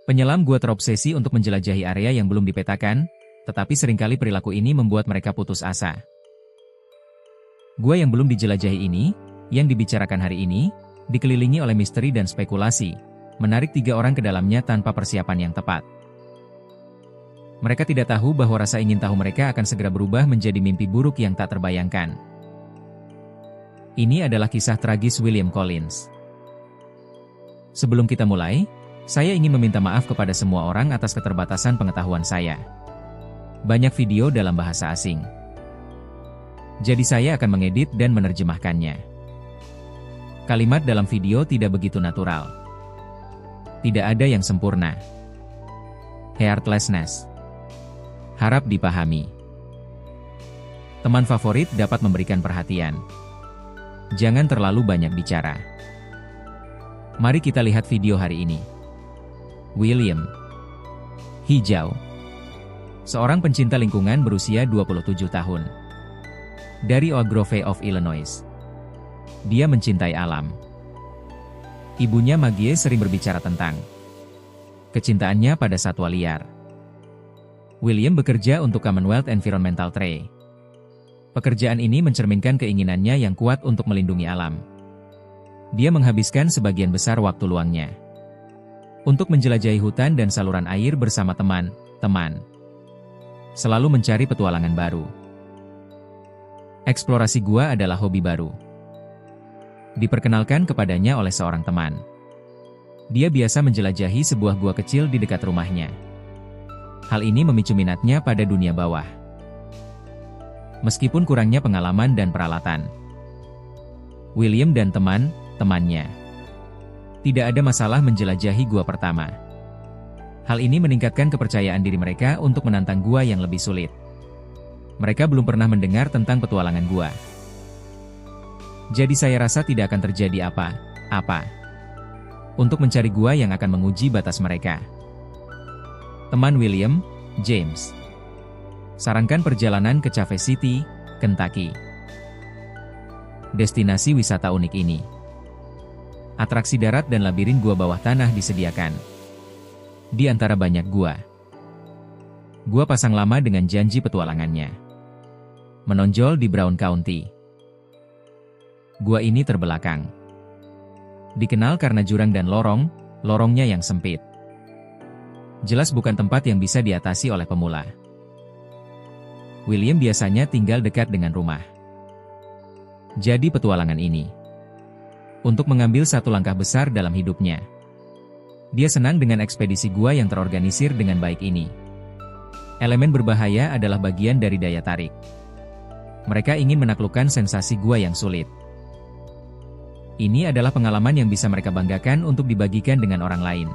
Penyelam gua terobsesi untuk menjelajahi area yang belum dipetakan, tetapi seringkali perilaku ini membuat mereka putus asa. Gua yang belum dijelajahi ini, yang dibicarakan hari ini, dikelilingi oleh misteri dan spekulasi, menarik 3 orang ke dalamnya tanpa persiapan yang tepat. Mereka tidak tahu bahwa rasa ingin tahu mereka akan segera berubah menjadi mimpi buruk yang tak terbayangkan. Ini adalah kisah tragis William Collins. Sebelum kita mulai, saya ingin meminta maaf kepada semua orang atas keterbatasan pengetahuan saya. Banyak video dalam bahasa asing. Jadi saya akan mengedit dan menerjemahkannya. Kalimat dalam video tidak begitu natural. Tidak ada yang sempurna. Heartlessness. Harap dipahami. Teman favorit dapat memberikan perhatian. Jangan terlalu banyak bicara. Mari kita lihat video hari ini. William. Hijau. Seorang pencinta lingkungan berusia 27 tahun. Dari Oak Grove of Illinois. Dia mencintai alam. Ibunya Maggie sering berbicara tentang kecintaannya pada satwa liar. William bekerja untuk Commonwealth Environmental Tree. Pekerjaan ini mencerminkan keinginannya yang kuat untuk melindungi alam. Dia menghabiskan sebagian besar waktu luangnya untuk menjelajahi hutan dan saluran air bersama teman-teman. Selalu mencari petualangan baru. Eksplorasi gua adalah hobi baru. Diperkenalkan kepadanya oleh seorang teman. Dia biasa menjelajahi sebuah gua kecil di dekat rumahnya. Hal ini memicu minatnya pada dunia bawah. Meskipun kurangnya pengalaman dan peralatan, William dan teman-temannya tidak ada masalah menjelajahi gua pertama. Hal ini meningkatkan kepercayaan diri mereka untuk menantang gua yang lebih sulit. Mereka belum pernah mendengar tentang petualangan gua. Jadi saya rasa tidak akan terjadi apa-apa untuk mencari gua yang akan menguji batas mereka. Teman William, James, sarankan perjalanan ke Cave City, Kentucky. Destinasi wisata unik ini. Atraksi darat dan labirin gua bawah tanah disediakan. Di antara banyak gua pasang lama dengan janji petualangannya menonjol di Brown County. Gua ini terbelakang. Dikenal karena jurang dan lorongnya yang sempit. Jelas bukan tempat yang bisa diatasi oleh pemula. William biasanya tinggal dekat dengan rumah. Jadi petualangan ini untuk mengambil satu langkah besar dalam hidupnya. Dia senang dengan ekspedisi gua yang terorganisir dengan baik ini. Elemen berbahaya adalah bagian dari daya tarik. Mereka ingin menaklukkan sensasi gua yang sulit. Ini adalah pengalaman yang bisa mereka banggakan untuk dibagikan dengan orang lain.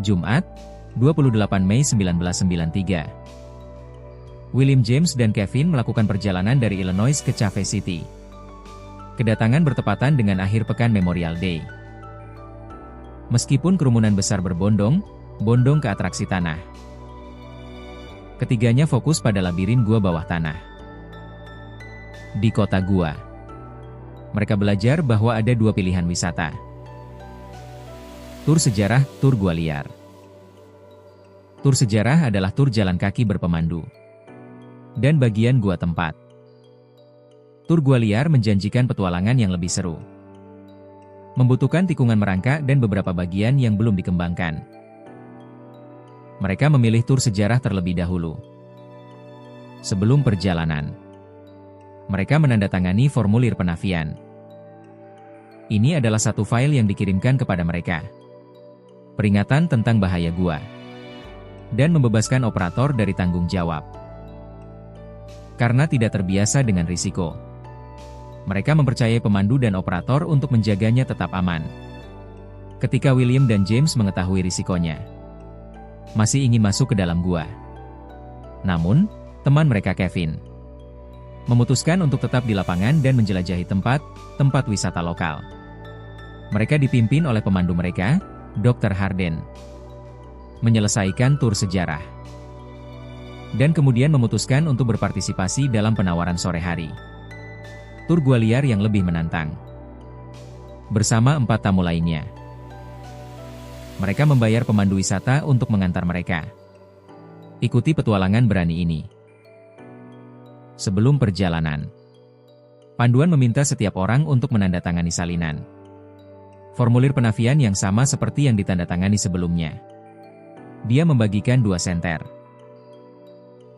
Jumat, 28 Mei 1993. William James dan Kevin melakukan perjalanan dari Illinois ke Cave City. Kedatangan bertepatan dengan akhir pekan Memorial Day. Meskipun kerumunan besar berbondong-bondong ke atraksi tanah, ketiganya fokus pada labirin gua bawah tanah. Di kota gua, mereka belajar bahwa ada 2 pilihan wisata. Tur sejarah, tur gua liar. Tur sejarah adalah tur jalan kaki berpemandu dan bagian gua tempat. Tur gua liar menjanjikan petualangan yang lebih seru. Membutuhkan tikungan merangkak dan beberapa bagian yang belum dikembangkan. Mereka memilih tur sejarah terlebih dahulu. Sebelum perjalanan, mereka menandatangani formulir penafian. Ini adalah satu file yang dikirimkan kepada mereka. Peringatan tentang bahaya gua. Dan membebaskan operator dari tanggung jawab. Karena tidak terbiasa dengan risiko, mereka mempercayai pemandu dan operator untuk menjaganya tetap aman. Ketika William dan James mengetahui risikonya, masih ingin masuk ke dalam gua. Namun, teman mereka Kevin memutuskan untuk tetap di lapangan dan menjelajahi tempat wisata lokal. Mereka dipimpin oleh pemandu mereka, Dr. Harden, menyelesaikan tur sejarah. Dan kemudian memutuskan untuk berpartisipasi dalam penawaran sore hari. Tur gua liar yang lebih menantang. Bersama 4 tamu lainnya. Mereka membayar pemandu wisata untuk mengantar mereka. Ikuti petualangan berani ini. Sebelum perjalanan, panduan meminta setiap orang untuk menandatangani salinan formulir penafian yang sama seperti yang ditandatangani sebelumnya. Dia membagikan 2 senter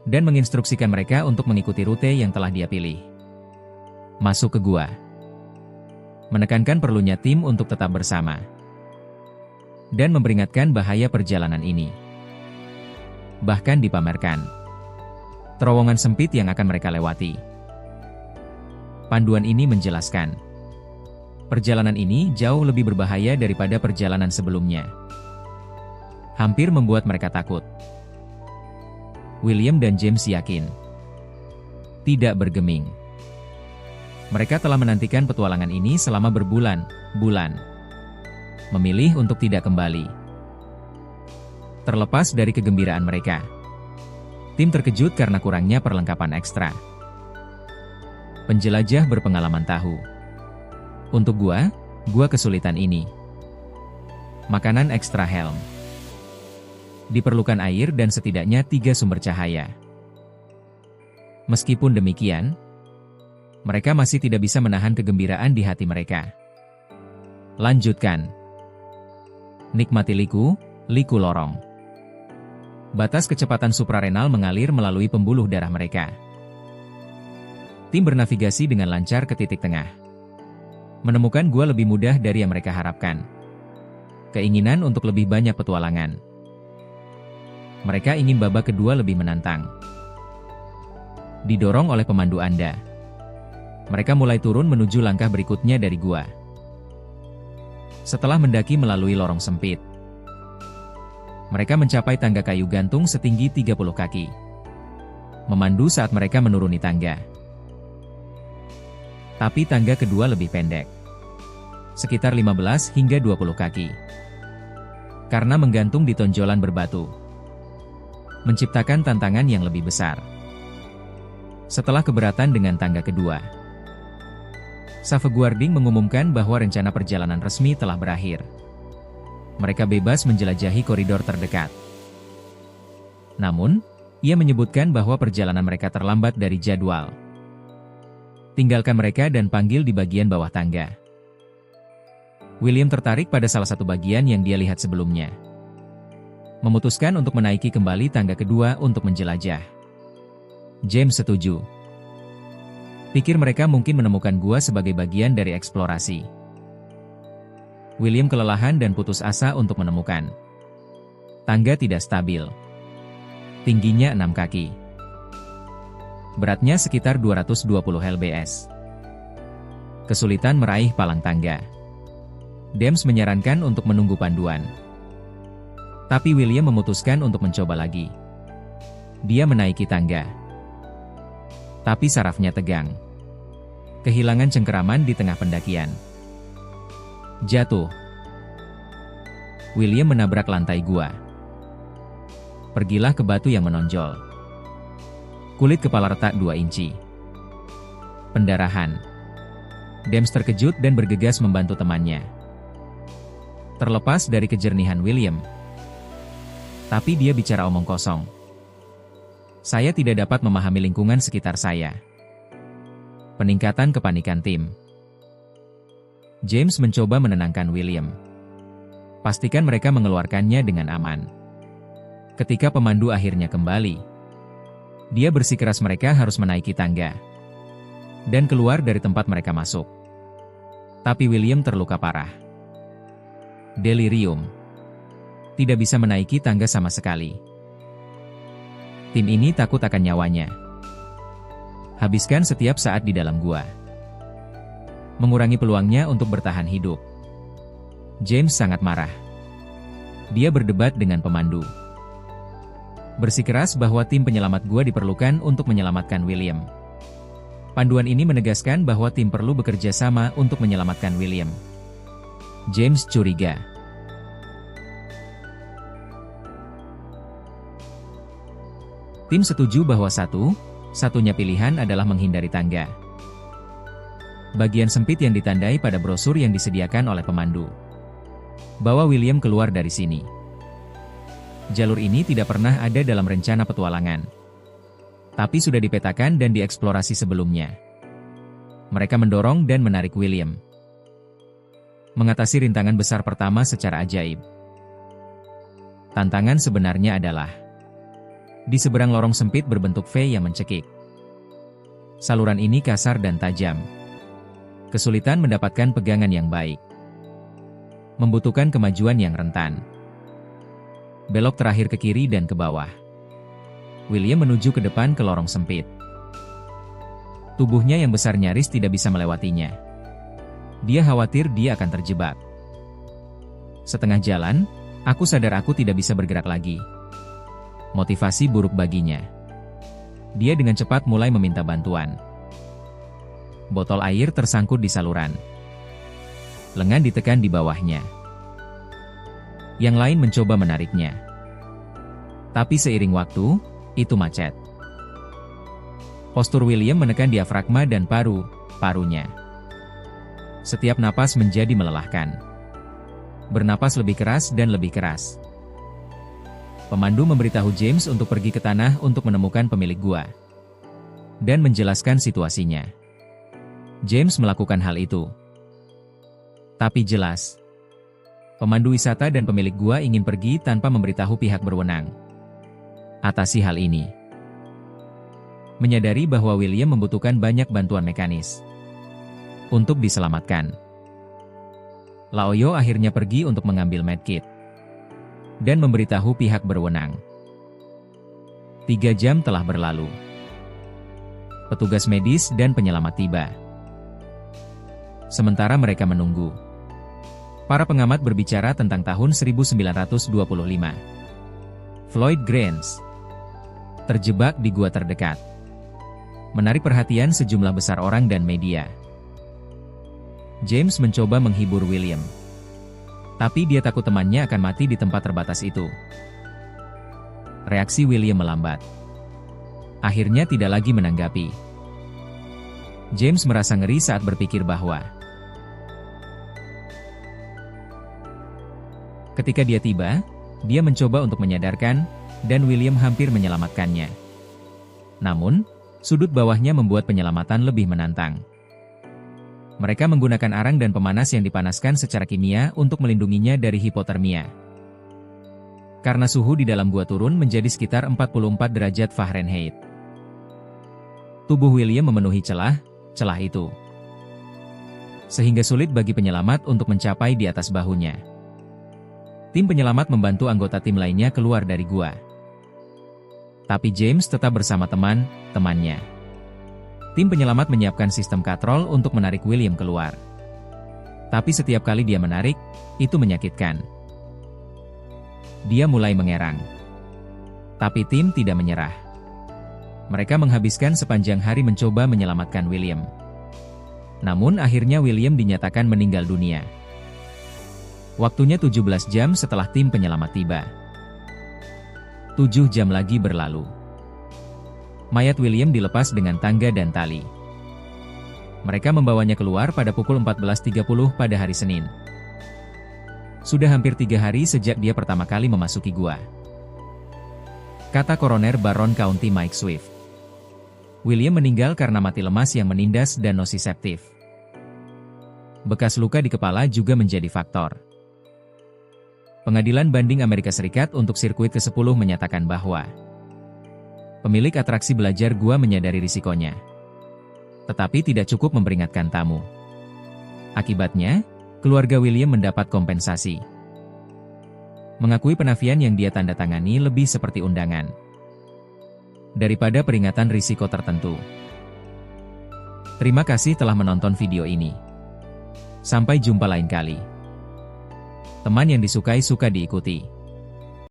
dan menginstruksikan mereka untuk mengikuti rute yang telah dia pilih. Masuk ke gua. Menekankan perlunya tim untuk tetap bersama. Dan memperingatkan bahaya perjalanan ini. Bahkan dipamerkan terowongan sempit yang akan mereka lewati. Panduan ini menjelaskan, perjalanan ini jauh lebih berbahaya daripada perjalanan sebelumnya. Hampir membuat mereka takut. William dan James yakin. Tidak bergeming. Mereka telah menantikan petualangan ini selama berbulan-bulan. Memilih untuk tidak kembali. Terlepas dari kegembiraan mereka, tim terkejut karena kurangnya perlengkapan ekstra. Penjelajah berpengalaman tahu. Untuk gua kesulitan ini. Makanan ekstra helm. Diperlukan air dan setidaknya 3 sumber cahaya. Meskipun demikian, mereka masih tidak bisa menahan kegembiraan di hati mereka. Lanjutkan. Nikmati liku lorong. Batas kecepatan suprarenal mengalir melalui pembuluh darah mereka. Tim bernavigasi dengan lancar ke titik tengah. Menemukan gua lebih mudah dari yang mereka harapkan. Keinginan untuk lebih banyak petualangan. Mereka ingin babak kedua lebih menantang. Didorong oleh pemandu Anda, mereka mulai turun menuju langkah berikutnya dari gua. Setelah mendaki melalui lorong sempit, mereka mencapai tangga kayu gantung setinggi 30 kaki. Memandu saat mereka menuruni tangga. Tapi tangga kedua lebih pendek. Sekitar 15 hingga 20 kaki. Karena menggantung di tonjolan berbatu. Menciptakan tantangan yang lebih besar. Setelah keberatan dengan tangga kedua, Safeguarding mengumumkan bahwa rencana perjalanan resmi telah berakhir. Mereka bebas menjelajahi koridor terdekat. Namun, ia menyebutkan bahwa perjalanan mereka terlambat dari jadwal. Tinggalkan mereka dan panggil di bagian bawah tangga. William tertarik pada salah satu bagian yang dia lihat sebelumnya. Memutuskan untuk menaiki kembali tangga kedua untuk menjelajah. James setuju. Pikir mereka mungkin menemukan gua sebagai bagian dari eksplorasi. William kelelahan dan putus asa untuk menemukan. Tangga tidak stabil. Tingginya 6 kaki. Beratnya sekitar 220 lbs. Kesulitan meraih palang tangga. James menyarankan untuk menunggu panduan. Tapi William memutuskan untuk mencoba lagi. Dia menaiki tangga. Tapi sarafnya tegang. Kehilangan cengkeraman di tengah pendakian. Jatuh. William menabrak lantai gua. Pergilah ke batu yang menonjol. Kulit kepala retak 2 inci. Pendarahan. James terkejut dan bergegas membantu temannya. Terlepas dari kejernihan William. Tapi dia bicara omong kosong. Saya tidak dapat memahami lingkungan sekitar saya. Peningkatan kepanikan tim. James mencoba menenangkan William. Pastikan mereka mengeluarkannya dengan aman. Ketika pemandu akhirnya kembali, dia bersikeras mereka harus menaiki tangga dan keluar dari tempat mereka masuk. Tapi William terluka parah. Delirium. Tidak bisa menaiki tangga sama sekali. Tim ini takut akan nyawanya. Habiskan setiap saat di dalam gua. Mengurangi peluangnya untuk bertahan hidup. James sangat marah. Dia berdebat dengan pemandu. Bersikeras bahwa tim penyelamat gua diperlukan untuk menyelamatkan William. Panduan ini menegaskan bahwa tim perlu bekerja sama untuk menyelamatkan William. James curiga. Tim setuju bahwa satunya pilihan adalah menghindari tangga. Bagian sempit yang ditandai pada brosur yang disediakan oleh pemandu. Bawa William keluar dari sini. Jalur ini tidak pernah ada dalam rencana petualangan. Tapi sudah dipetakan dan dieksplorasi sebelumnya. Mereka mendorong dan menarik William. Mengatasi rintangan besar pertama secara ajaib. Tantangan sebenarnya adalah di seberang lorong sempit berbentuk V yang mencekik. Saluran ini kasar dan tajam. Kesulitan mendapatkan pegangan yang baik. Membutuhkan kemajuan yang rentan. Belok terakhir ke kiri dan ke bawah. William menuju ke depan ke lorong sempit. Tubuhnya yang besar nyaris tidak bisa melewatinya. Dia khawatir dia akan terjebak. Setengah jalan, aku sadar aku tidak bisa bergerak lagi. Motivasi buruk baginya. Dia dengan cepat mulai meminta bantuan. Botol air tersangkut di saluran. Lengan ditekan di bawahnya. Yang lain mencoba menariknya. Tapi seiring waktu, itu macet. Postur William menekan diafragma dan paru-parunya. Setiap napas menjadi melelahkan. Bernapas lebih keras dan lebih keras. Pemandu memberitahu James untuk pergi ke tanah untuk menemukan pemilik gua. Dan menjelaskan situasinya. James melakukan hal itu. Tapi jelas, pemandu wisata dan pemilik gua ingin pergi tanpa memberitahu pihak berwenang. Atasi hal ini. Menyadari bahwa William membutuhkan banyak bantuan mekanis untuk diselamatkan. Laoyo akhirnya pergi untuk mengambil medkit dan memberitahu pihak berwenang. 3 jam telah berlalu. Petugas medis dan penyelamat tiba. Sementara mereka menunggu, para pengamat berbicara tentang tahun 1925. Floyd Grange terjebak di gua terdekat. Menarik perhatian sejumlah besar orang dan media. James mencoba menghibur William. Tapi dia takut temannya akan mati di tempat terbatas itu. Reaksi William melambat. Akhirnya tidak lagi menanggapi. James merasa ngeri saat berpikir bahwa ketika dia tiba, dia mencoba untuk menyadarkan, dan William hampir menyelamatkannya. Namun, sudut bawahnya membuat penyelamatan lebih menantang. Mereka menggunakan arang dan pemanas yang dipanaskan secara kimia untuk melindunginya dari hipotermia. Karena suhu di dalam gua turun menjadi sekitar 44 derajat Fahrenheit. Tubuh William memenuhi celah itu. Sehingga sulit bagi penyelamat untuk mencapai di atas bahunya. Tim penyelamat membantu anggota tim lainnya keluar dari gua. Tapi James tetap bersama teman-temannya. Tim penyelamat menyiapkan sistem katrol untuk menarik William keluar. Tapi setiap kali dia menarik, itu menyakitkan. Dia mulai mengerang. Tapi tim tidak menyerah. Mereka menghabiskan sepanjang hari mencoba menyelamatkan William. Namun akhirnya William dinyatakan meninggal dunia. Waktunya 17 jam setelah tim penyelamat tiba. 7 jam lagi berlalu. Mayat William dilepas dengan tangga dan tali. Mereka membawanya keluar pada pukul 14.30 pada hari Senin. Sudah hampir 3 hari sejak dia pertama kali memasuki gua. Kata Koroner Baron County Mike Swift. William meninggal karena mati lemas yang menindas dan nosiseptif. Bekas luka di kepala juga menjadi faktor. Pengadilan Banding Amerika Serikat untuk sirkuit ke-10 menyatakan bahwa pemilik atraksi belajar gua menyadari risikonya. Tetapi tidak cukup memperingatkan tamu. Akibatnya, keluarga William mendapat kompensasi. Mengakui penafian yang dia tanda tangani lebih seperti undangan daripada peringatan risiko tertentu. Terima kasih telah menonton video ini. Sampai jumpa lain kali. Teman yang disukai suka diikuti.